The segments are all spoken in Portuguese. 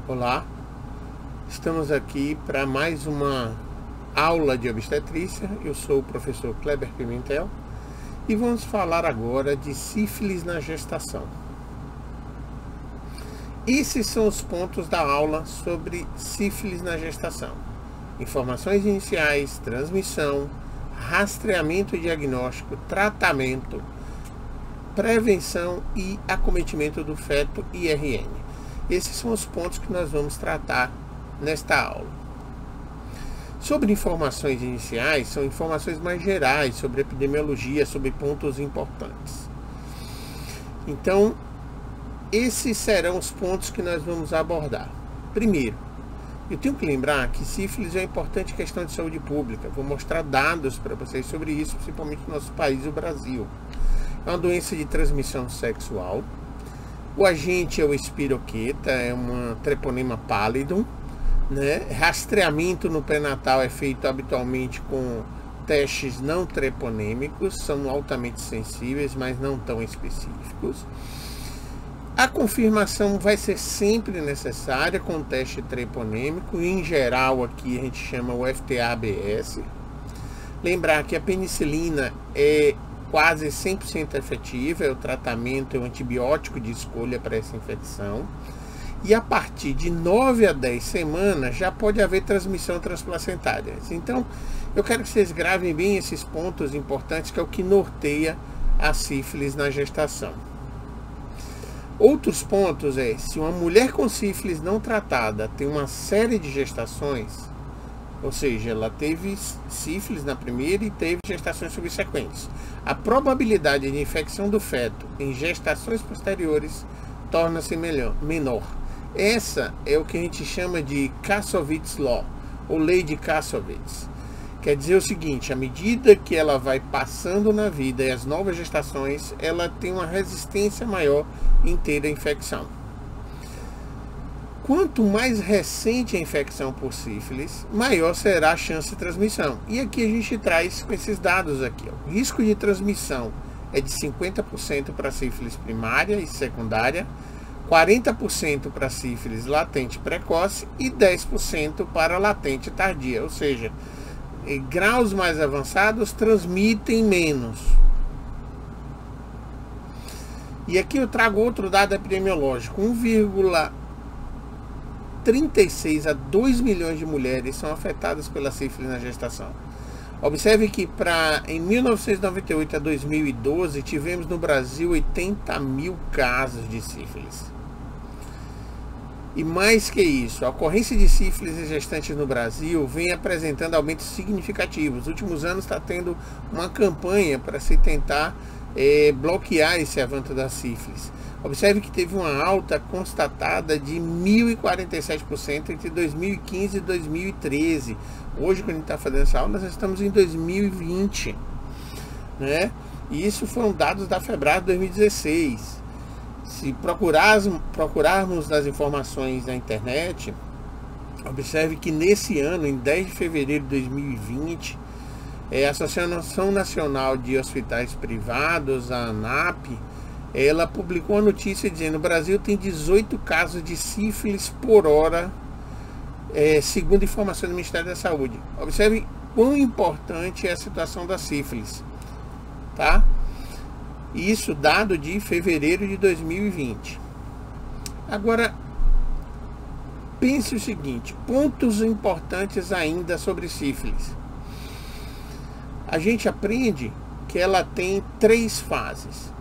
Olá, estamos aqui para mais uma aula de obstetrícia. Eu sou o professor Kleber Pimentel e vamos falar agora de sífilis na gestação. Esses são os pontos da aula sobre sífilis na gestação: informações iniciais, transmissão, rastreamento e diagnóstico, tratamento, prevenção e acometimento do feto, IRN. Esses são os pontos que nós vamos tratar nesta aula. Sobre informações iniciais, são informações mais gerais sobre epidemiologia, sobre pontos importantes. Então, esses serão os pontos que nós vamos abordar. Primeiro, eu tenho que lembrar que sífilis é uma importante questão de saúde pública. Vou mostrar dados para vocês sobre isso, principalmente no nosso país, o Brasil. É uma doença de transmissão sexual. O agente é o espiroqueta, é uma Treponema pallidum, né? Rastreamento no pré-natal é feito habitualmente com testes não treponêmicos, são altamente sensíveis, mas não tão específicos. A confirmação vai ser sempre necessária com teste treponêmico, em geral aqui a gente chama o FTA-ABS. Lembrar que a penicilina é quase 100% efetiva, é o tratamento, é o antibiótico de escolha para essa infecção. E a partir de 9 a 10 semanas já pode haver transmissão transplacentária. Então, eu quero que vocês gravem bem esses pontos importantes, que é o que norteia a sífilis na gestação. Outros pontos é, se uma mulher com sífilis não tratada tem uma série de gestações, ou seja, ela teve sífilis na primeira e teve gestações subsequentes, a probabilidade de infecção do feto em gestações posteriores torna-se menor. Essa é o que a gente chama de Kassovitz Law, ou Lei de Kassovitz. Quer dizer o seguinte: à medida que ela vai passando na vida e as novas gestações, ela tem uma resistência maior em ter a infecção. Quanto mais recente a infecção por sífilis, maior será a chance de transmissão. E aqui a gente traz com esses dados aqui. O risco de transmissão é de 50% para sífilis primária e secundária, 40% para sífilis latente precoce e 10% para latente tardia. Ou seja, graus mais avançados transmitem menos. E aqui eu trago outro dado epidemiológico: 1,36 a 2 milhões de mulheres são afetadas pela sífilis na gestação. Observe que em 1998 a 2012 tivemos no Brasil 80 mil casos de sífilis. E mais que isso, a ocorrência de sífilis em gestantes no Brasil vem apresentando aumentos significativos. Nos últimos anos está tendo uma campanha para se tentar bloquear esse avanço da sífilis. Observe que teve uma alta constatada de 1.047% entre 2015 e 2013. Hoje, quando a gente está fazendo essa aula, nós estamos em 2020, né? E isso foram dados da Febrasgo 2016. Se procurarmos nas informações na internet, observe que nesse ano, em 10 de fevereiro de 2020, a Associação Nacional de Hospitais Privados, a ANAP, ela publicou uma notícia dizendo que o Brasil tem 18 casos de sífilis por hora, segundo informações do Ministério da Saúde. Observe quão importante é a situação da sífilis, tá? Isso dado de fevereiro de 2020. Agora, pense o seguinte: pontos importantes ainda sobre sífilis. A gente aprende que ela tem 3 fases: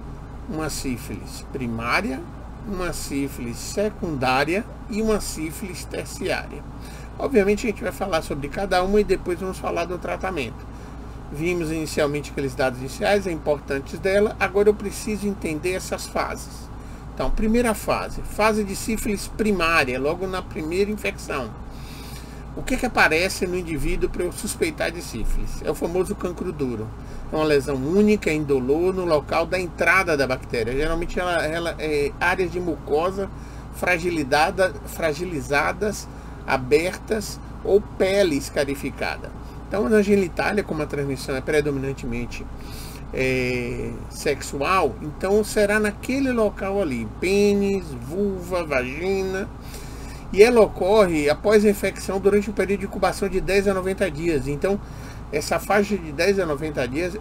uma sífilis primária, uma sífilis secundária e uma sífilis terciária. Obviamente a gente vai falar sobre cada uma e depois vamos falar do tratamento. Vimos inicialmente aqueles dados iniciais, é importantes dela. Agora eu preciso entender essas fases. Então, primeira fase, fase de sífilis primária, logo na primeira infecção. O que aparece no indivíduo para eu suspeitar de sífilis? É o famoso cancro duro. É uma lesão única, indolor, no local da entrada da bactéria. Geralmente ela é áreas de mucosa fragilizadas, abertas ou pele escarificada. Então, na genitália, como a transmissão é predominantemente sexual, então será naquele local ali: pênis, vulva, vagina. E ela ocorre após a infecção durante um período de incubação de 10 a 90 dias. Então, essa faixa de 10 a 90 dias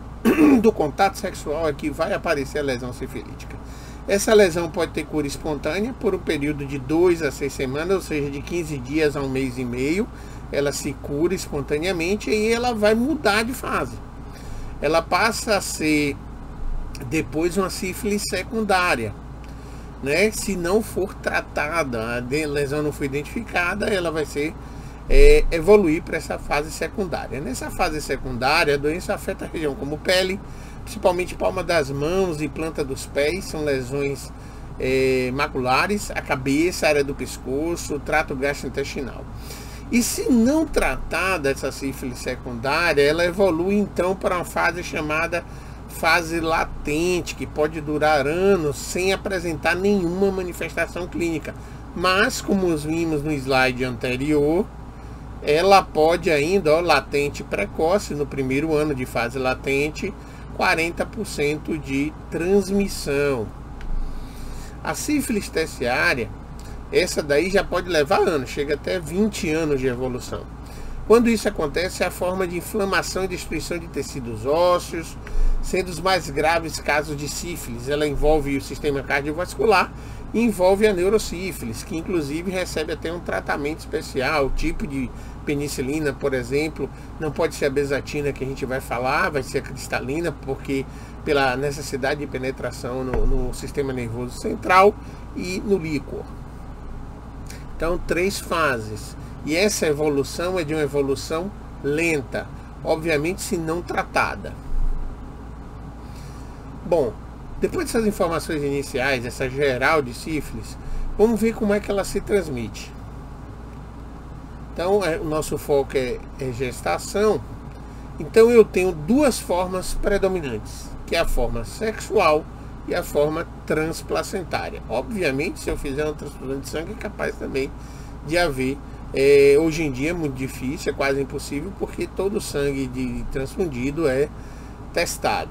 do contato sexual é que vai aparecer a lesão sifilítica. Essa lesão pode ter cura espontânea por um período de 2 a 6 semanas, ou seja, de 15 dias a um mês e meio. Ela se cura espontaneamente e ela vai mudar de fase. Ela passa a ser depois uma sífilis secundária, né? Se não for tratada, a lesão não foi identificada, ela vai ser evoluir para essa fase secundária. Nessa fase secundária, a doença afeta a região como pele, principalmente palma das mãos e planta dos pés, são lesões maculares, a cabeça, a área do pescoço, o trato gastrointestinal. E se não tratada essa sífilis secundária, ela evolui então para uma fase chamada fase latente, que pode durar anos sem apresentar nenhuma manifestação clínica. Mas, como vimos no slide anterior, ela pode ainda, latente precoce, no primeiro ano de fase latente, 40% de transmissão. A sífilis terciária, essa daí já pode levar anos, chega até 20 anos de evolução. Quando isso acontece, é a forma de inflamação e destruição de tecidos ósseos, sendo os mais graves casos de sífilis. Ela envolve o sistema cardiovascular e envolve a neurosífilis, que inclusive recebe até um tratamento especial, tipo de penicilina, por exemplo. Não pode ser a bezatina que a gente vai falar, vai ser a cristalina, porque pela necessidade de penetração no sistema nervoso central e no líquor. Então, 3 fases. E essa evolução é de uma evolução lenta, obviamente se não tratada. Bom, depois dessas informações iniciais, essa geral de sífilis, vamos ver como é que ela se transmite. Então, o nosso foco é gestação. Então, eu tenho 2 formas predominantes, que é a forma sexual e a forma transplacentária. Obviamente, se eu fizer um transplante de sangue, é capaz também de haver. Hoje em dia é muito difícil, é quase impossível, porque todo o sangue transfundido é testado.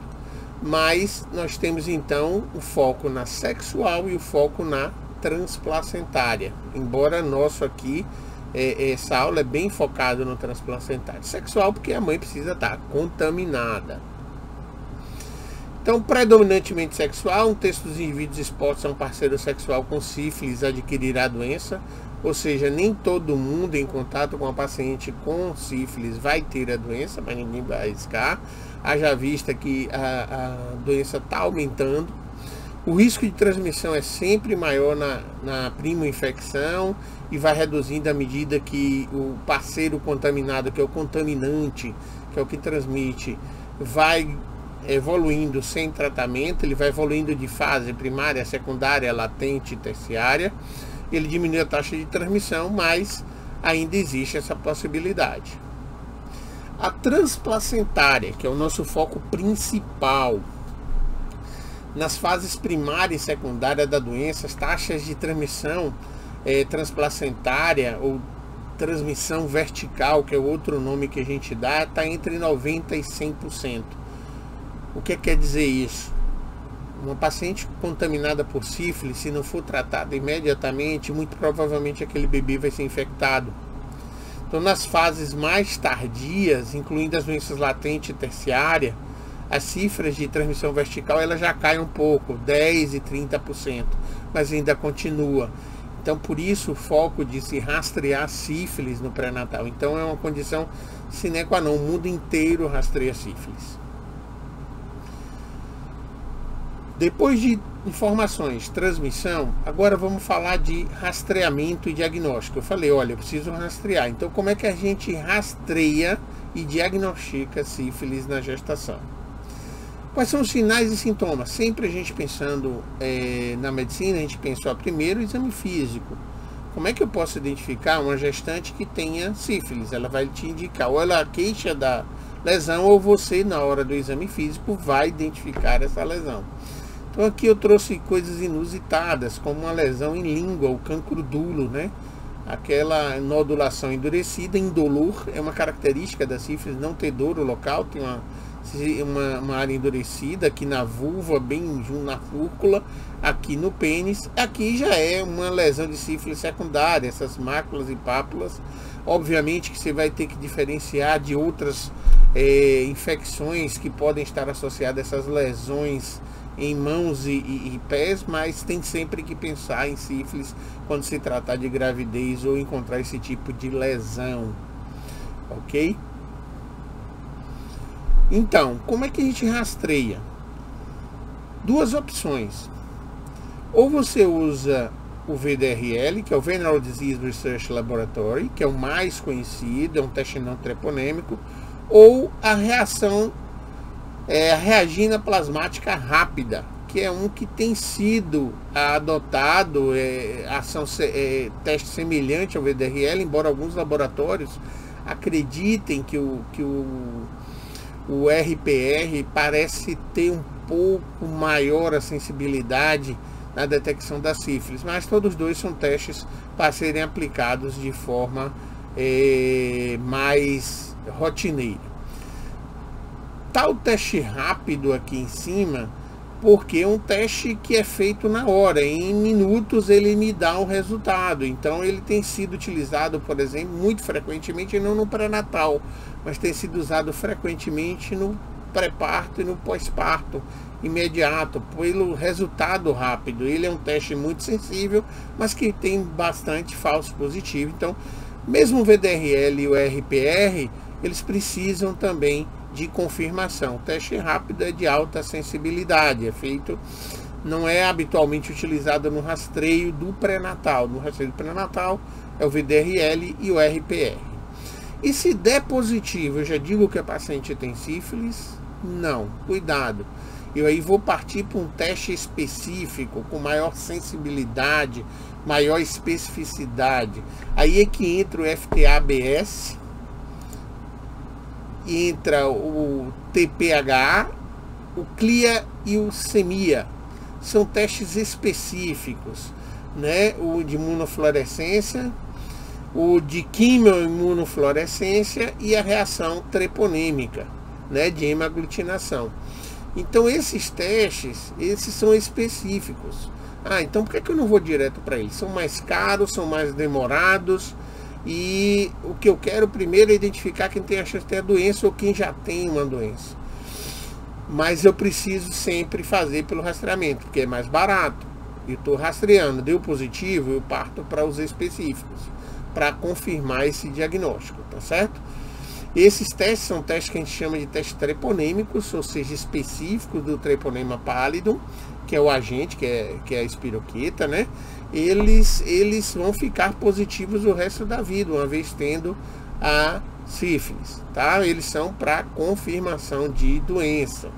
Mas nós temos então o foco na sexual e o foco na transplacentária. Embora nosso aqui, essa aula é bem focada no transplacentário. Sexual porque a mãe precisa estar contaminada. Então, predominantemente sexual, um terço dos indivíduos expostos a um parceiro sexual com sífilis adquirirá a doença, ou seja, nem todo mundo em contato com a paciente com sífilis vai ter a doença, mas ninguém vai arriscar. Haja vista que a doença está aumentando. O risco de transmissão é sempre maior na primo-infecção e vai reduzindo à medida que o parceiro contaminado, que é o contaminante, que é o que transmite, vai evoluindo sem tratamento. Ele vai evoluindo de fase primária, secundária, latente e terciária. Ele diminui a taxa de transmissão, mas ainda existe essa possibilidade. A transplacentária, que é o nosso foco principal. Nas fases primária e secundária da doença, as taxas de transmissão transplacentária ou transmissão vertical, que é o outro nome que a gente dá, está entre 90% e 100%. O que quer dizer isso? Uma paciente contaminada por sífilis, se não for tratada imediatamente, muito provavelmente aquele bebê vai ser infectado. Então, nas fases mais tardias, incluindo as doenças latente e terciária, as cifras de transmissão vertical ela já cai um pouco, 10% e 30%, mas ainda continua. Então, por isso o foco de se rastrear sífilis no pré-natal. Então, é uma condição sine qua non, o mundo inteiro rastreia sífilis. Depois de informações, transmissão, agora vamos falar de rastreamento e diagnóstico. Eu falei, olha, eu preciso rastrear. Então, como é que a gente rastreia e diagnostica sífilis na gestação? Quais são os sinais e sintomas? Sempre a gente pensando na medicina, a gente pensou primeiro o exame físico. Como é que eu posso identificar uma gestante que tenha sífilis? Ela vai te indicar, ou ela queixa da lesão, ou você, na hora do exame físico, vai identificar essa lesão. Então aqui eu trouxe coisas inusitadas, como uma lesão em língua, o cancrodulo, né? Aquela nodulação endurecida, indolor, é uma característica da sífilis, não ter dor no local, tem uma uma área endurecida aqui na vulva, bem junto na fúrcula, aqui no pênis. Aqui já é uma lesão de sífilis secundária, essas máculas e pápulas. Obviamente que você vai ter que diferenciar de outras infecções que podem estar associadas a essas lesões em mãos e pés, mas tem sempre que pensar em sífilis quando se tratar de gravidez ou encontrar esse tipo de lesão, ok? Então, como é que a gente rastreia? Duas opções. Ou você usa o VDRL, que é o Venereal Disease Research Laboratory, que é o mais conhecido, é um teste não treponêmico, ou a reação a reagina plasmática rápida, que é um que tem sido adotado, teste semelhante ao VDRL, embora alguns laboratórios acreditem que o RPR parece ter um pouco maior a sensibilidade na detecção da sífilis, mas todos os dois são testes para serem aplicados de forma mais rotineira. Tá o teste rápido aqui em cima, porque é um teste que é feito na hora, em minutos ele me dá um resultado. Então ele tem sido utilizado, por exemplo, muito frequentemente, não no pré-natal, mas tem sido usado frequentemente no pré-parto e no pós-parto imediato, pelo resultado rápido. Ele é um teste muito sensível, mas que tem bastante falso positivo. Então, mesmo o VDRL e o RPR, eles precisam também de confirmação. O teste rápido é de alta sensibilidade, é feito, não é habitualmente utilizado no rastreio do pré-natal. No rastreio do pré-natal é o VDRL e o RPR. E se der positivo, eu já digo que a paciente tem sífilis? Não, cuidado. Eu aí vou partir para um teste específico, com maior sensibilidade, maior especificidade. Aí é que entra o FTA-ABS, entra o TPHA, o CLIA e o SEMIA. São testes específicos, né? O de imunofluorescência, o de quimioimunofluorescência e a reação treponêmica, né? De hemaglutinação. Então esses testes, esses são específicos. Então por que eu não vou direto para eles? São mais caros, são mais demorados. E o que eu quero primeiro é identificar quem tem a chance de ter a doença ou quem já tem uma doença. Mas eu preciso sempre fazer pelo rastreamento, porque é mais barato. Eu estou rastreando, deu positivo, eu parto para os específicos, para confirmar esse diagnóstico, tá certo? Esses testes são testes que a gente chama de testes treponêmicos, ou seja, específicos do treponema pallidum, que é o agente, que é a espiroqueta, né? Eles vão ficar positivos o resto da vida, uma vez tendo a sífilis, tá? Eles são para confirmação de doença.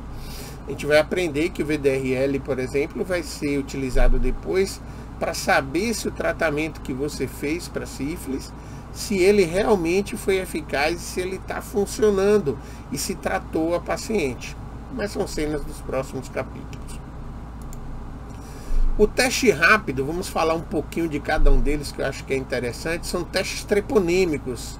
A gente vai aprender que o VDRL, por exemplo, vai ser utilizado depois para saber se o tratamento que você fez para sífilis, se ele realmente foi eficaz, se ele está funcionando e se tratou a paciente. Mas são cenas dos próximos capítulos. O teste rápido, vamos falar um pouquinho de cada um deles, que eu acho que é interessante. São testes treponêmicos.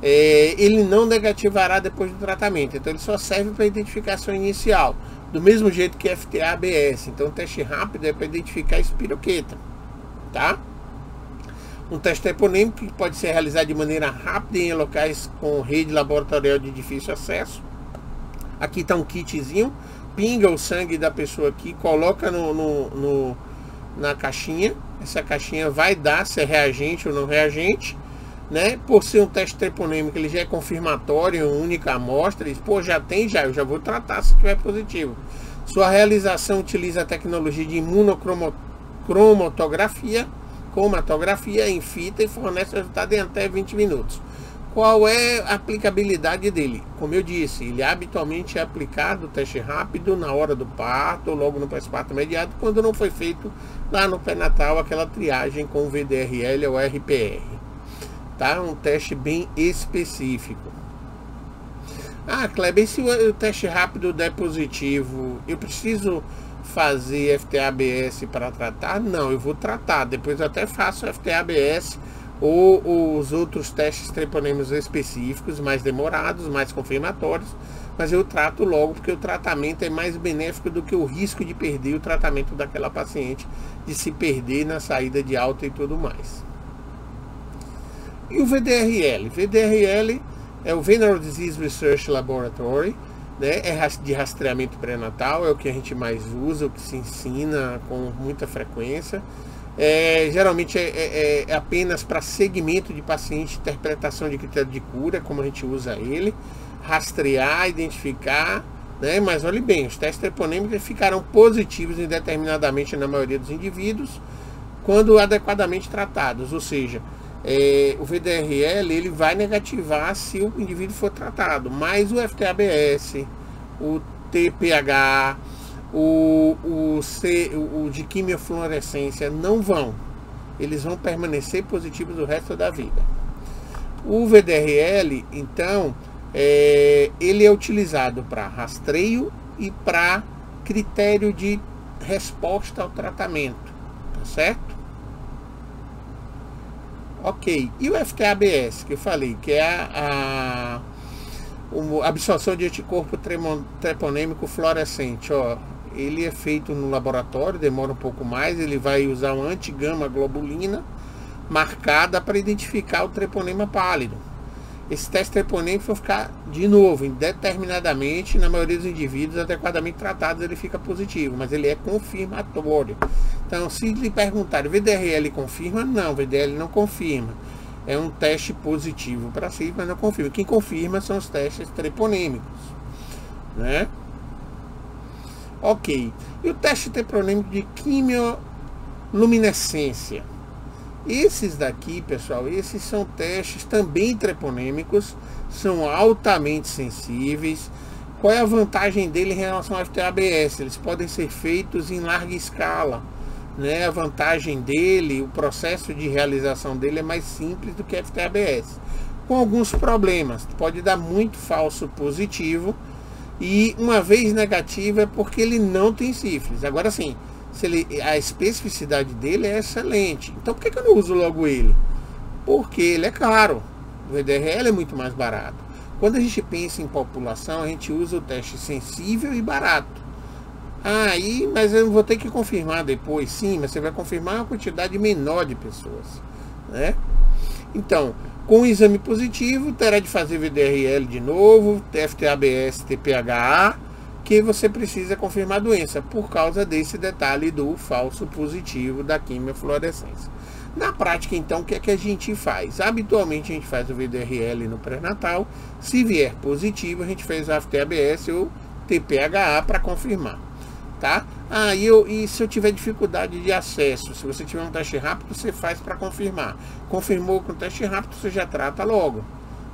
Ele não negativará depois do tratamento, então ele só serve para identificação inicial, do mesmo jeito que FTA-ABS. Então o teste rápido é para identificar a espiroqueta, tá? Um teste treponêmico que pode ser realizado de maneira rápida em locais com rede laboratorial de difícil acesso. Aqui está um kitzinho, pinga o sangue da pessoa aqui, coloca na caixinha. Essa caixinha vai dar se é reagente ou não reagente, né? Por ser um teste treponêmico, ele já é confirmatório, única amostra. E, pô, já tem, eu já vou tratar se tiver positivo. Sua realização utiliza a tecnologia de imunocromatografia em fita e fornece resultado em até 20 minutos. Qual é a aplicabilidade dele? Como eu disse, ele habitualmente é aplicado, o teste rápido, na hora do parto ou logo no pós-parto imediato, quando não foi feito lá no pré-natal aquela triagem com o VDRL ou RPR. Tá? Um teste bem específico. Kleber, e se o teste rápido der positivo, eu preciso fazer FTA-ABS para tratar? Não, eu vou tratar. Depois eu até faço FTA-ABS ou os outros testes treponêmicos específicos, mais demorados, mais confirmatórios, mas eu trato logo porque o tratamento é mais benéfico do que o risco de perder o tratamento daquela paciente, de se perder na saída de alta e tudo mais. E o VDRL? VDRL é o Venereal Disease Research Laboratory, né? É de rastreamento pré-natal, é o que a gente mais usa, o que se ensina com muita frequência. Geralmente é apenas para segmento de paciente, interpretação de critério de cura, como a gente usa ele, rastrear, identificar, né? Mas olhe bem, os testes treponêmicos ficarão positivos indeterminadamente na maioria dos indivíduos, quando adequadamente tratados, ou seja, o VDRL ele vai negativar se o indivíduo for tratado, mas o FTABS, o TPH, o de quimiofluorescência não vão. Eles vão permanecer positivos o resto da vida. O VDRL, então, ele é utilizado para rastreio e para critério de resposta ao tratamento, tá certo? Ok, e o FTABS, que eu falei, que é a absorção de anticorpo treponêmico fluorescente, ó, ele é feito no laboratório, demora um pouco mais, ele vai usar uma antigama globulina marcada para identificar o treponema pálido. Esse teste treponêmico vai ficar, de novo, indeterminadamente, na maioria dos indivíduos adequadamente tratados, ele fica positivo, mas ele é confirmatório. Então, se lhe perguntarem, VDRL confirma? Não, VDRL não confirma. É um teste positivo para si, mas não confirma. Quem confirma são os testes treponêmicos, né? Ok. E o teste treponêmico de quimioluminescência? Esses daqui, pessoal, esses são testes também treponêmicos, são altamente sensíveis. Qual é a vantagem dele em relação ao FTABS? Eles podem ser feitos em larga escala, né? A vantagem dele, o processo de realização dele é mais simples do que o FTABS, com alguns problemas. Pode dar muito falso positivo, e uma vez negativo é porque ele não tem sífilis. Agora sim, a especificidade dele é excelente. Então por que eu não uso logo ele? Porque ele é caro. O VDRL é muito mais barato. Quando a gente pensa em população, a gente usa o teste sensível e barato. Mas eu vou ter que confirmar depois. Sim, mas você vai confirmar uma quantidade menor de pessoas, né? Então, com o exame positivo, terá de fazer VDRL de novo, FTABS, TPHA, que você precisa confirmar a doença, por causa desse detalhe do falso positivo da quimiofluorescência. Na prática, então, o que é que a gente faz? Habitualmente a gente faz o VDRL no pré-natal. Se vier positivo, a gente faz o FTABS ou TPHA para confirmar, tá? E se eu tiver dificuldade de acesso, se você tiver um teste rápido, você faz para confirmar. Confirmou com o teste rápido, você já trata logo,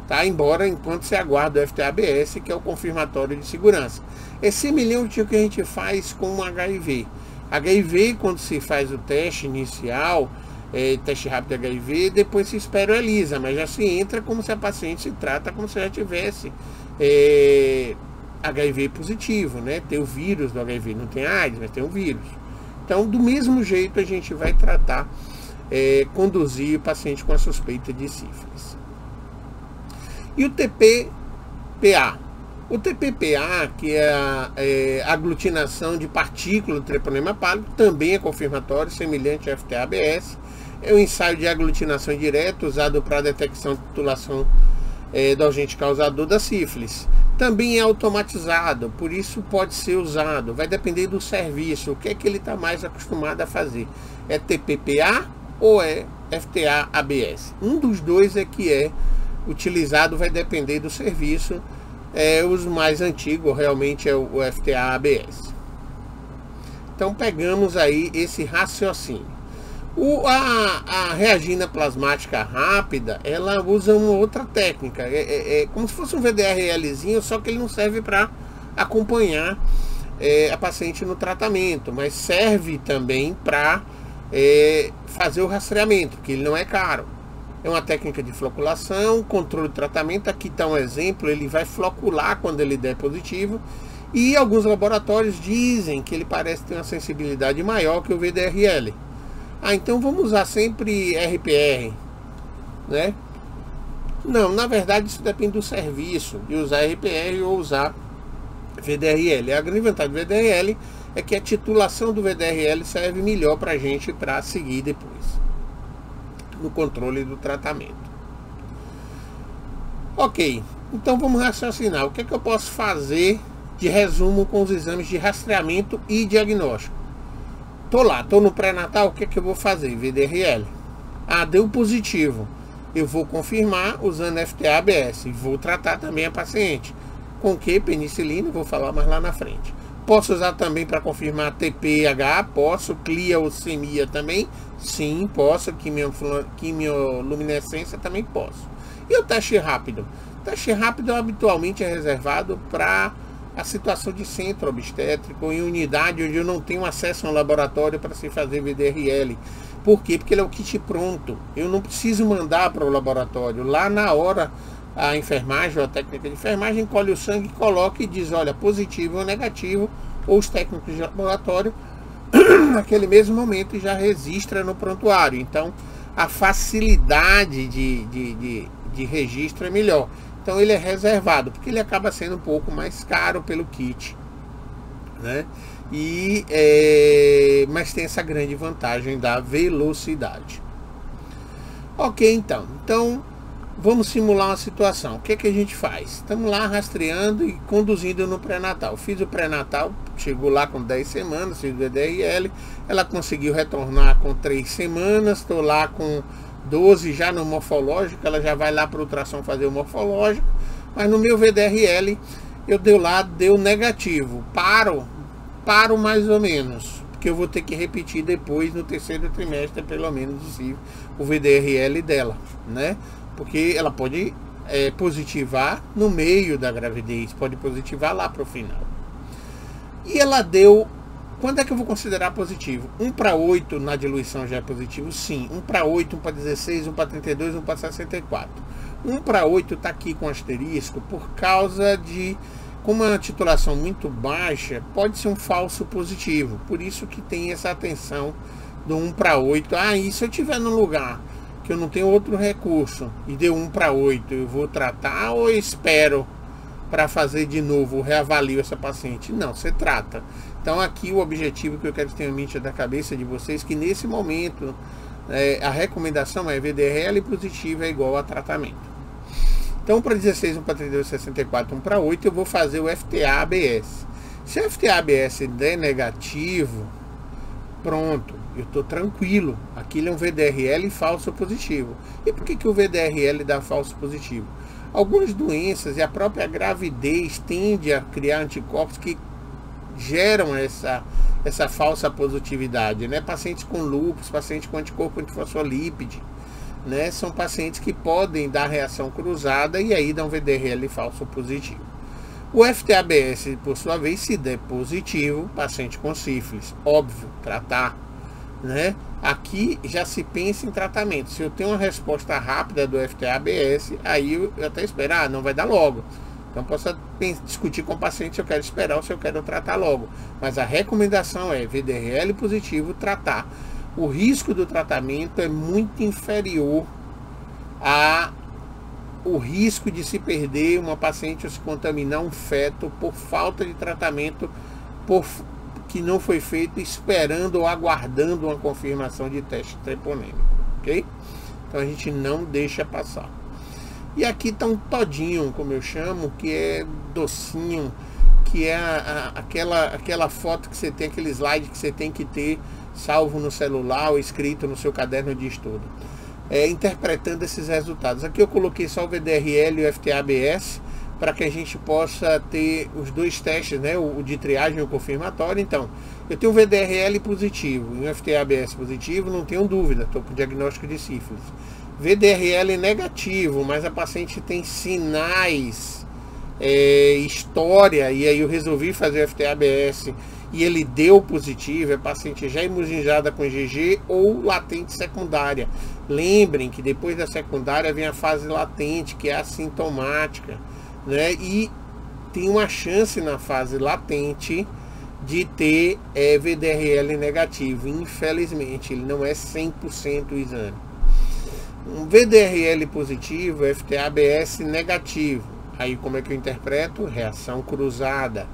tá? Embora enquanto você aguarda o FTABS, que é o confirmatório de segurança. É semelhante ao que a gente faz com o HIV. HIV, quando se faz o teste inicial, teste rápido de HIV, depois se espera o ELISA, mas já se entra como se a paciente se trata como se já tivesse HIV positivo, né? Tem o vírus do HIV, não tem AIDS, mas tem o vírus. Então, do mesmo jeito, a gente vai tratar, conduzir o paciente com a suspeita de sífilis. E o TPPA? O TPPA, que é a aglutinação de partículas do treponema pálido, também é confirmatório, semelhante ao FTABS. É um ensaio de aglutinação indireta usado para a detecção de titulação do agente causador da sífilis. Também é automatizado, por isso pode ser usado. Vai depender do serviço, o que é que ele está mais acostumado a fazer. É TPPA ou é FTA-ABS? Um dos dois é que é utilizado, vai depender do serviço. Os mais antigos realmente é o FTA-ABS. Então pegamos aí esse raciocínio. A reagina plasmática rápida, ela usa uma outra técnica. É como se fosse um VDRLzinho, só que ele não serve para acompanhar a paciente no tratamento, mas serve também para fazer o rastreamento, porque ele não é caro. É uma técnica de floculação, controle de tratamento. Aqui está um exemplo, ele vai flocular quando ele der positivo. E alguns laboratórios dizem que ele parece ter uma sensibilidade maior que o VDRL. Então vamos usar sempre RPR. né? Não, na verdade isso depende do serviço, de usar RPR ou usar VDRL. A grande vantagem do VDRL é que a titulação do VDRL serve melhor para a gente para seguir depois no controle do tratamento. Ok, então vamos raciocinar. O que é que eu posso fazer de resumo com os exames de rastreamento e diagnóstico? Tô no pré-natal, o que é que eu vou fazer? VDRL. Ah, deu positivo. Eu vou confirmar usando FTA-ABS e vou tratar também a paciente. Com que? Penicilina, vou falar mais lá na frente. Posso usar também para confirmar TPH? Posso. Clialcemia também? Sim, posso. Quimioluminescência também posso. E o teste rápido? O teste rápido habitualmente é reservado para a situação de centro obstétrico, em unidade onde eu não tenho acesso a um laboratório para se fazer VDRL. Por quê? Porque ele é o kit pronto. Eu não preciso mandar para o laboratório. Lá na hora, a enfermagem ou a técnica de enfermagem colhe o sangue, coloca e diz, olha, positivo ou negativo, ou os técnicos de laboratório, naquele mesmo momento, já registra no prontuário. Então, a facilidade de registro é melhor. Então, ele é reservado, porque ele acaba sendo um pouco mais caro pelo kit, né? Mas tem essa grande vantagem da velocidade. Ok, então vamos simular uma situação. O que é que a gente faz? Estamos lá rastreando e conduzindo no pré-natal. Fiz o pré-natal, chegou lá com 10 semanas, fiz o VDRL, ela conseguiu retornar com 3 semanas, estou lá com 12 já no morfológico, ela já vai lá para o ultrassom fazer o morfológico, mas no meu VDRL deu negativo. Paro mais ou menos, porque eu vou ter que repetir depois no terceiro trimestre, pelo menos o VDRL dela, né? Porque ela pode positivar no meio da gravidez, pode positivar lá para o final. E ela deu, quando é que eu vou considerar positivo? 1/8 na diluição já é positivo? Sim. 1/8, 1/16, 1/32, 1/64. 1/8 está aqui com asterisco por causa de, com uma titulação muito baixa, pode ser um falso positivo. Por isso que tem essa atenção do 1/8. Ah, e se eu estiver num lugar que eu não tenho outro recurso e deu 1/8, eu vou tratar ou eu espero para fazer de novo, reavalio essa paciente? Não, você trata. Então aqui o objetivo que eu quero que tenha em mente da cabeça de vocês, que nesse momento a recomendação é VDRL positivo é igual a tratamento. Então para 16, 1/32, 64, 1/8 eu vou fazer o FTA-ABS. Se o FTA-ABS der negativo, pronto, eu estou tranquilo. Aquilo é um VDRL falso positivo. E por que o VDRL dá falso positivo? Algumas doenças e a própria gravidez tende a criar anticorpos que geram essa falsa positividade, né? Pacientes com lúpus, pacientes com anticorpo antifosfolípide, né? São pacientes que podem dar reação cruzada e aí dão VDRL falso positivo. O FTA-ABS, por sua vez, se der positivo, paciente com sífilis, óbvio, tratar, né? Aqui já se pensa em tratamento. Se eu tenho uma resposta rápida do FTA-ABS, aí eu até espero, não vai dar logo. Então posso discutir com o paciente se eu quero esperar ou se eu quero tratar logo. Mas a recomendação é VDRL positivo, tratar. O risco do tratamento é muito inferior o risco de se perder uma paciente ou se contaminar um feto por falta de tratamento que não foi feito esperando ou aguardando uma confirmação de teste treponêmico, ok? Então a gente não deixa passar. E aqui está um todinho, como eu chamo, que é docinho, que é aquela foto que você tem, aquele slide que você tem que ter salvo no celular ou escrito no seu caderno de estudo. Interpretando esses resultados. Aqui eu coloquei só o VDRL e o FTA-ABS para que a gente possa ter os dois testes, né? O de triagem e o confirmatório. Então, eu tenho o VDRL positivo e o FTA-ABS positivo, não tenho dúvida, estou com diagnóstico de sífilis. VDRL negativo, mas a paciente tem sinais, história, e aí eu resolvi fazer o FTA-ABS e ele deu positivo, é paciente já imunizada com IgG ou latente secundária. Lembrem que depois da secundária vem a fase latente, que é assintomática, né? E tem uma chance na fase latente de ter VDRL negativo. Infelizmente, ele não é 100% o exame. Um VDRL positivo, FTA-ABS negativo. Aí como é que eu interpreto? Reação cruzada.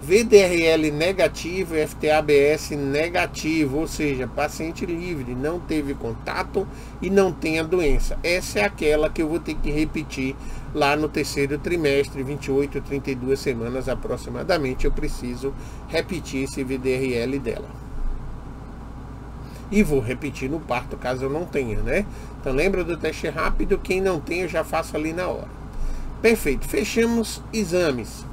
VDRL negativo, FTA-ABS negativo, ou seja, paciente livre, não teve contato e não tem a doença. Essa é aquela que eu vou ter que repetir lá no terceiro trimestre, 28, 32 semanas aproximadamente. Eu preciso repetir esse VDRL dela. E vou repetir no parto caso eu não tenha, né? Então lembra do teste rápido, quem não tem eu já faço ali na hora. Perfeito, fechamos exames,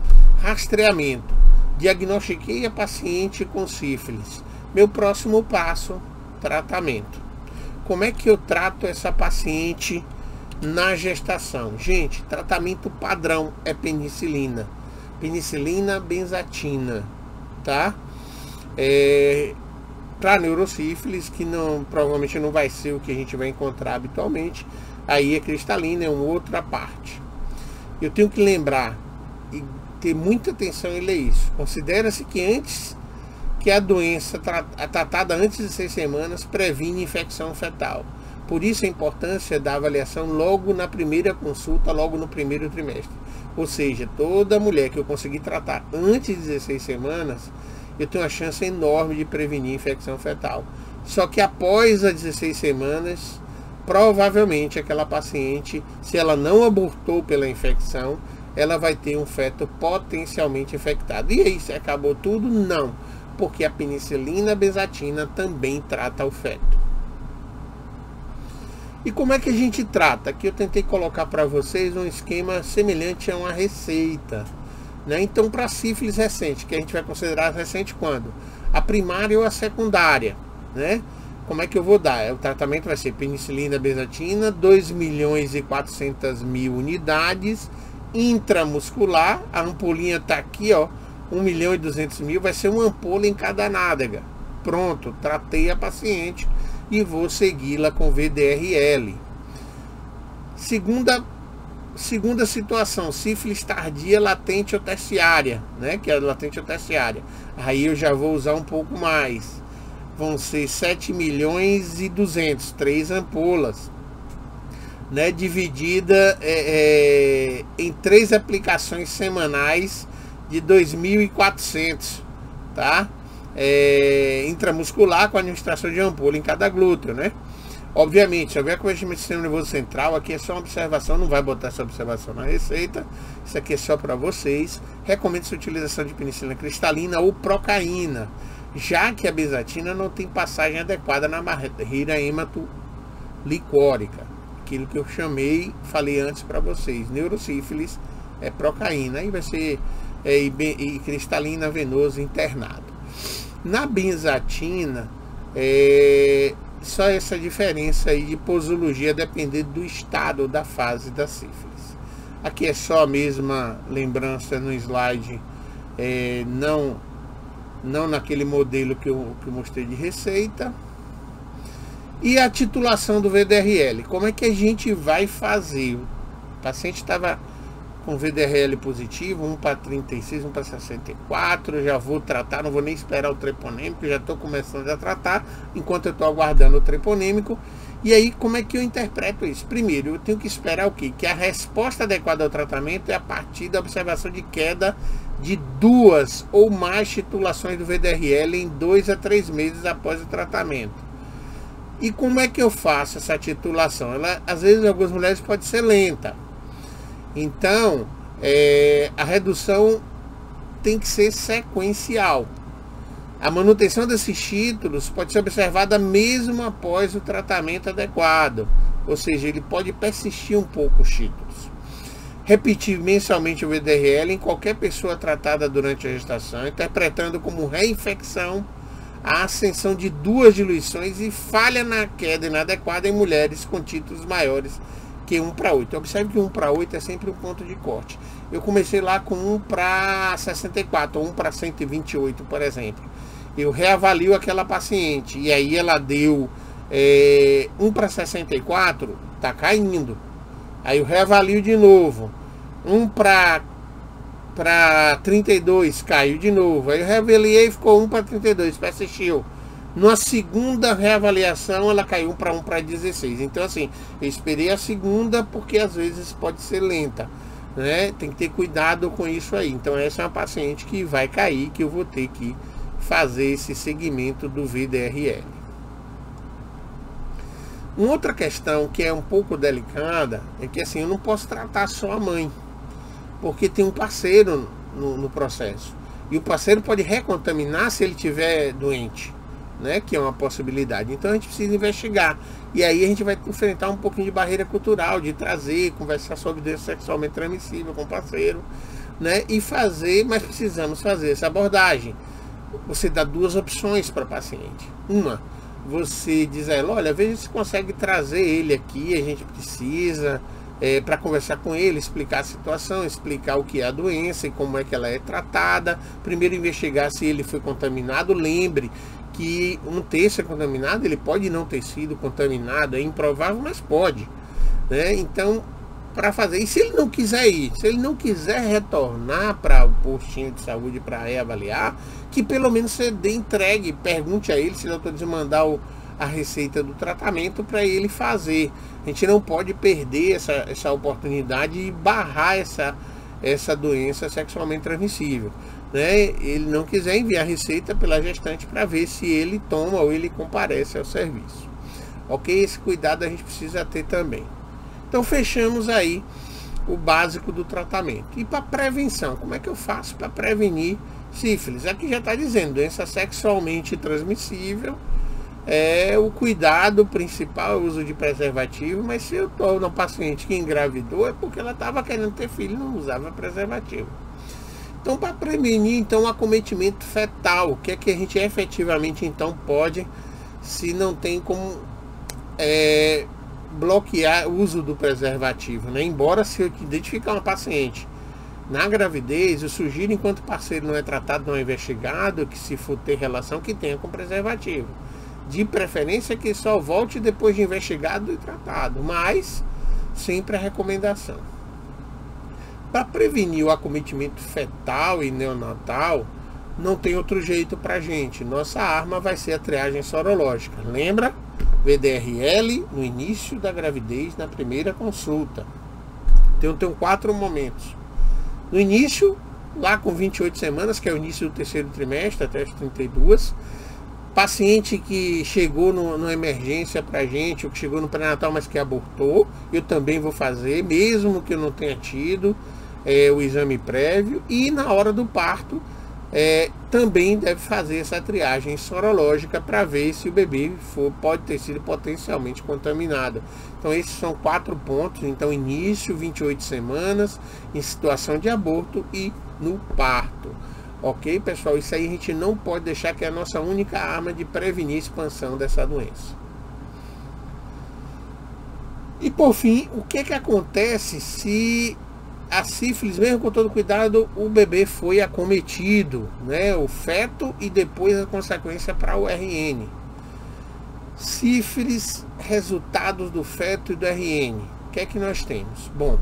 rastreamento. Diagnostiquei a paciente com sífilis. Meu próximo passo, tratamento. Como é que eu trato essa paciente na gestação? Gente, tratamento padrão é penicilina. Penicilina benzatina, tá? Para neurosífilis, que provavelmente não vai ser o que a gente vai encontrar habitualmente, aí a cristalina é uma outra parte. Eu tenho que lembrar e ter muita atenção em ler isso. Considera-se que a doença tratada antes de 6 semanas previne infecção fetal. Por isso a importância da avaliação logo na primeira consulta, logo no primeiro trimestre. Ou seja, toda mulher que eu conseguir tratar antes de 16 semanas, eu tenho uma chance enorme de prevenir infecção fetal. Só que após as 16 semanas, provavelmente aquela paciente, se ela não abortou pela infecção, ela vai ter um feto potencialmente infectado. E aí, se acabou tudo? Não, porque a penicilina benzatina também trata o feto. E como é que a gente trata? Aqui eu tentei colocar para vocês um esquema semelhante a uma receita, né? Então, para sífilis recente, que a gente vai considerar recente quando? A primária ou a secundária, né? Como é que eu vou dar? O tratamento vai ser penicilina benzatina, 2.400.000 unidades, intramuscular. A ampolinha está aqui, ó, 1.200.000, vai ser uma ampola em cada nádega. Pronto, tratei a paciente e vou segui-la com VDRL. Segunda situação, sífilis tardia, latente ou terciária, né? Que é a latente ou terciária. Aí eu já vou usar um pouco mais. Vão ser 7.200.000, 3 ampolas, né? Dividida em 3 aplicações semanais de 2.400, tá? Intramuscular com administração de ampola em cada glúteo, né? Obviamente, se houver acometimento do sistema nervoso central, aqui é só uma observação, não vai botar essa observação na receita, isso aqui é só para vocês. Recomendo-se a utilização de penicilina cristalina ou procaína, já que a benzatina não tem passagem adequada na barreira hematolicórica. Aquilo que eu falei antes para vocês, neurosífilis é procaína, aí vai ser e cristalina venoso internado. Na benzatina, só essa diferença aí de posologia dependendo do estado ou da fase da sífilis. Aqui é só a mesma lembrança no slide, não naquele modelo que eu mostrei de receita. E a titulação do VDRL, como é que a gente vai fazer? O paciente estava com VDRL positivo, 1 para 36, 1 para 64, eu já vou tratar, não vou nem esperar o treponêmico, já estou começando a tratar, enquanto eu estou aguardando o treponêmico. E aí, como é que eu interpreto isso? Primeiro, eu tenho que esperar o quê? Que a resposta adequada ao tratamento é a partir da observação de queda de 2 ou mais titulações do VDRL em 2 a 3 meses após o tratamento. E como é que eu faço essa titulação? Ela, às vezes, em algumas mulheres pode ser lenta. Então, a redução tem que ser sequencial. A manutenção desses títulos pode ser observada mesmo após o tratamento adequado. Ou seja, ele pode persistir um pouco os títulos. Repetir mensalmente o VDRL em qualquer pessoa tratada durante a gestação, interpretando como reinfecção a ascensão de 2 diluições e falha na queda inadequada em mulheres com títulos maiores que 1 para 8. Observe que 1 para 8 é sempre um ponto de corte. Eu comecei lá com 1 para 64, ou 1 para 128, por exemplo. Eu reavalio aquela paciente e aí ela deu 1 para 64, tá caindo. Aí eu reavalio de novo. 1 para 32, caiu de novo. Aí eu reavaliei e ficou 1 para 32, persistiu. numa segunda reavaliação ela caiu para 1 para 16. Então assim, eu esperei a segunda porque às vezes pode ser lenta, né? Tem que ter cuidado com isso aí. Então essa é uma paciente que vai cair, que eu vou ter que fazer esse segmento do VDRL. Uma outra questão que é um pouco delicada é que assim, eu não posso tratar só a mãe, porque tem um parceiro no processo. E o parceiro pode recontaminar se ele estiver doente, né? Que é uma possibilidade. Então a gente precisa investigar. E aí a gente vai enfrentar um pouquinho de barreira cultural, de trazer, conversar sobre doença sexualmente transmissível com o parceiro, né? E fazer, mas precisamos fazer essa abordagem. Você dá duas opções para a paciente. Uma, você diz a ela, olha, veja se consegue trazer ele aqui, a gente precisa, para conversar com ele, explicar a situação, explicar o que é a doença e como é que ela é tratada. Primeiro investigar se ele foi contaminado. Lembre que um terço é contaminado, ele pode não ter sido contaminado, é improvável, mas pode, né? Então, para fazer, e se ele não quiser ir, se ele não quiser retornar para o postinho de saúde para reavaliar, que pelo menos você dê entregue, pergunte a ele se ele autoriza mandar a receita do tratamento para ele fazer. A gente não pode perder essa oportunidade de barrar essa doença sexualmente transmissível, né? Ele não quiser enviar a receita pela gestante para ver se ele toma ou ele comparece ao serviço. Ok? Esse cuidado a gente precisa ter também. Então fechamos aí o básico do tratamento. E para prevenção, como é que eu faço para prevenir sífilis? Aqui já está dizendo, doença sexualmente transmissível, é o cuidado principal, o uso de preservativo. Mas se eu estou numa paciente que engravidou, é porque ela estava querendo ter filho e não usava preservativo. Então, para prevenir então o acometimento fetal, o que é que a gente efetivamente então pode, se não tem como bloquear o uso do preservativo, né? Embora, se eu identificar uma paciente na gravidez, eu sugiro, enquanto o parceiro não é tratado, não é investigado, que se for ter relação, que tenha com preservativo. De preferência que só volte depois de investigado e tratado, mas sempre a recomendação. Para prevenir o acometimento fetal e neonatal, não tem outro jeito para a gente. Nossa arma vai ser a triagem sorológica. Lembra? VDRL no início da gravidez, na primeira consulta. Então tem 4 momentos. No início, lá com 28 semanas, que é o início do terceiro trimestre, até as 32. Paciente que chegou numa emergência pra gente, ou que chegou no pré-natal, mas que abortou, eu também vou fazer, mesmo que eu não tenha tido o exame prévio. E na hora do parto, também deve fazer essa triagem sorológica para ver se o bebê pode ter sido potencialmente contaminado. Então esses são 4 pontos. Então início, 28 semanas, em situação de aborto e no parto. Ok, pessoal? Isso aí a gente não pode deixar, que é a nossa única arma de prevenir a expansão dessa doença. E por fim, o que acontece se a sífilis, mesmo com todo cuidado, o bebê foi acometido, né? O feto, e depois a consequência para o RN. Sífilis, resultados do feto e do RN. O que é que nós temos? Bom,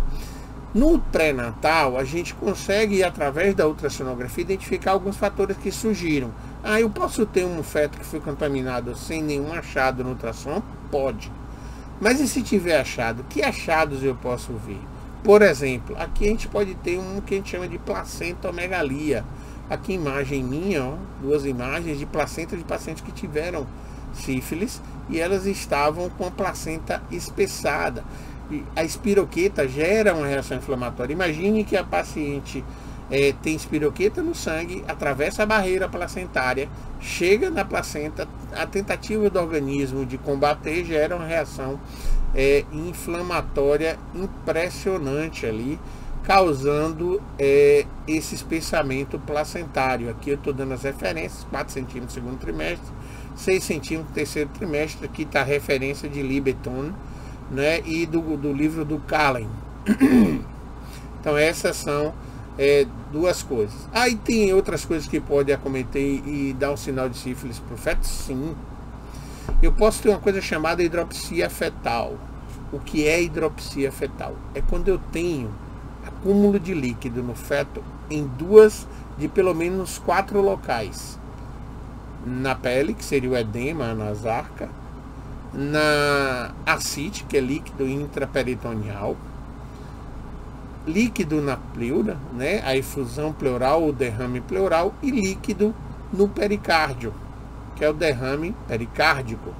no pré-natal, a gente consegue, através da ultrassonografia, identificar alguns fatores que surgiram. Eu posso ter um feto que foi contaminado sem nenhum achado no ultrassom? Pode. Mas e se tiver achado? Que achados eu posso ver? Por exemplo, aqui a gente pode ter um que a gente chama de placentalomegalia. Aqui imagem minha, ó, 2 imagens de placenta de pacientes que tiveram sífilis e elas estavam com a placenta espessada. A espiroqueta gera uma reação inflamatória. Imagine que a paciente tem espiroqueta no sangue, atravessa a barreira placentária, chega na placenta, a tentativa do organismo de combater gera uma reação inflamatória impressionante ali, causando esse espessamento placentário. Aqui eu estou dando as referências: 4 centímetros no segundo trimestre, 6 centímetros no terceiro trimestre. Aqui está a referência de Libetone, né, e do livro do Callen. Então essas são 2 coisas. Aí tem outras coisas que podem acometer e dar um sinal de sífilis para o feto? Sim. Eu posso ter uma coisa chamada hidropsia fetal. O que é hidropsia fetal? É quando eu tenho acúmulo de líquido no feto em 2 de pelo menos 4 locais. na pele, que seria o edema, a anasarca, na ascite, que é líquido intraperitoneal, líquido na pleura, né, a efusão pleural, o derrame pleural, e líquido no pericárdio, que é o derrame pericárdico.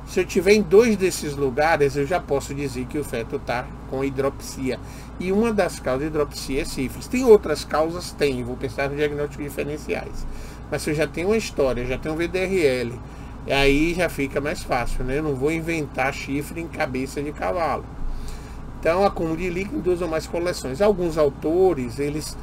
Se eu tiver em 2 desses lugares, eu já posso dizer que o feto está com hidropsia. E uma das causas de hidropsia é sífilis. Tem outras causas? Tem. Vou pensar no diagnóstico diferenciais. Mas se eu já tenho uma história, já tenho um VDRL, aí já fica mais fácil, né? Eu não vou inventar chifre em cabeça de cavalo. Então, acúmulo de líquido em 2 ou mais coleções. Alguns autores, eles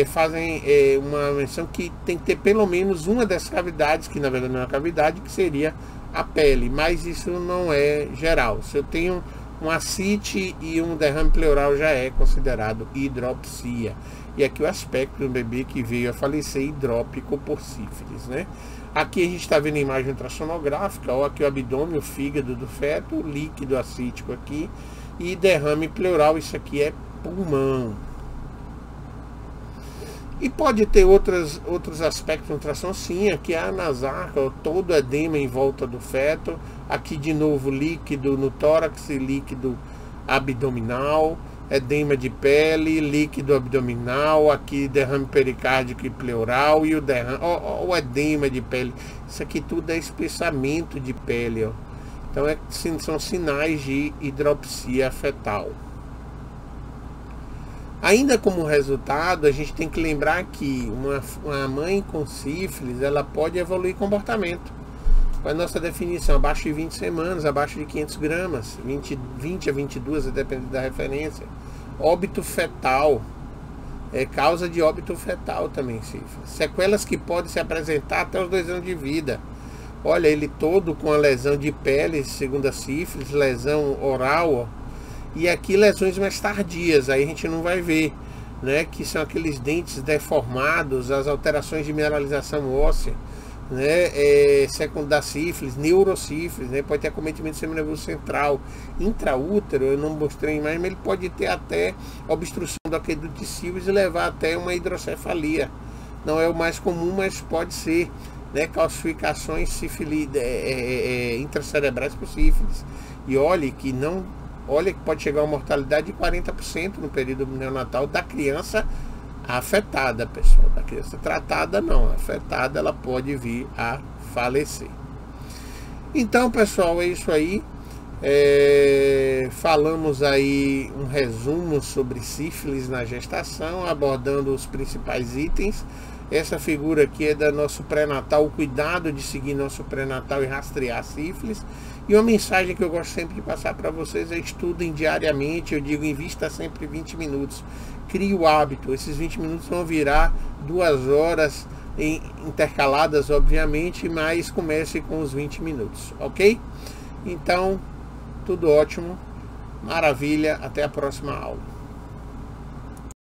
fazem uma menção que tem que ter pelo menos uma das cavidades, que na verdade não é uma cavidade, que seria a pele, mas isso não é geral. Se eu tenho um ascite e um derrame pleural, já é considerado hidropsia. E aqui o aspecto do bebê que veio a falecer hidrópico por sífilis, né? Aqui a gente está vendo a imagem ultrassonográfica, ó, aqui o abdômen, o fígado do feto, líquido ascítico aqui, e derrame pleural, isso aqui é pulmão. E pode ter outros aspectos de ultrassom, sim. Aqui é a anasarca, todo edema em volta do feto. Aqui de novo líquido no tórax e líquido abdominal. Edema de pele, líquido abdominal. Aqui derrame pericárdico e pleural. E o derrame, o edema de pele. Isso aqui tudo é espessamento de pele, ó. Então são sinais de hidropsia fetal. Ainda como resultado, a gente tem que lembrar que uma mãe com sífilis, ela pode evoluir comportamento. Com a nossa definição, abaixo de 20 semanas, abaixo de 500 gramas, 20 a 22, dependendo da referência. Óbito fetal, causa de óbito fetal também, sífilis. Sequelas que podem se apresentar até os 2 anos de vida. Olha, ele todo com a lesão de pele, segundo a sífilis, lesão oral, ó. E aqui lesões mais tardias, aí a gente não vai ver, né? Que são aqueles dentes deformados, as alterações de mineralização óssea, né? Segundo da sífilis, neurosífilis, né? Pode ter acometimento do sistema nervoso central, intraútero, eu não mostrei mais, mas ele pode ter até obstrução do aqueduto de Silves e levar até uma hidrocefalia. Não é o mais comum, mas pode ser, né? Calcificações intracerebrais por sífilis. E olhe que pode chegar a uma mortalidade de 40% no período neonatal da criança afetada, pessoal. Da criança tratada não, afetada ela pode vir a falecer. Então, pessoal, é isso aí. Falamos aí um resumo sobre sífilis na gestação, abordando os principais itens. Essa figura aqui é da nosso pré-natal, o cuidado de seguir nosso pré-natal e rastrear sífilis. E uma mensagem que eu gosto sempre de passar para vocês é: estudem diariamente. Eu digo, invista sempre 20 minutos. Crie o hábito. Esses 20 minutos vão virar 2 horas intercaladas, obviamente, mas comece com os 20 minutos, ok? Então, tudo ótimo, maravilha, até a próxima aula.